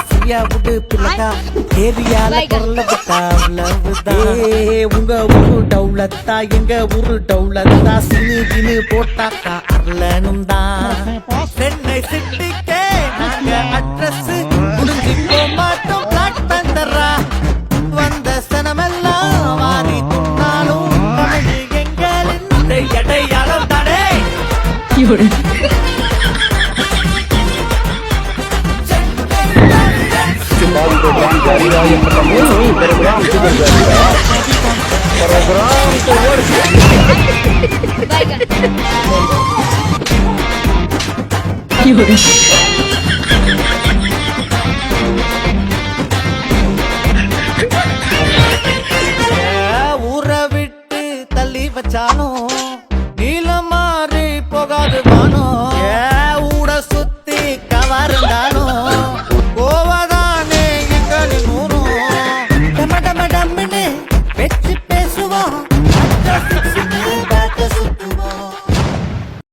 ஃப்ரீயா விடு பிள்ளைக்கா ஏரியால பொருள விட்டா உங்க ஊரு டவுலத்தா எங்க ஊரு டவுலத்தா சினு போட்டாக்கா அர்லனும் தான் சென்னை சிட்டிக்கே நாங்க அட்ரஸ் முடிஞ்சிக்கோ மாட்டோம் பிளாக் பந்தரா வந்த சனமெல்லாம் வாரி துண்ணாலும் தமிழ் எங்களின் எடையாளம் தானே program Jarida yang pertama program Super Jarida program Tower ஊரை விட்டு தள்ளி வச்சாலும் நீல மாறி போகாது வானோ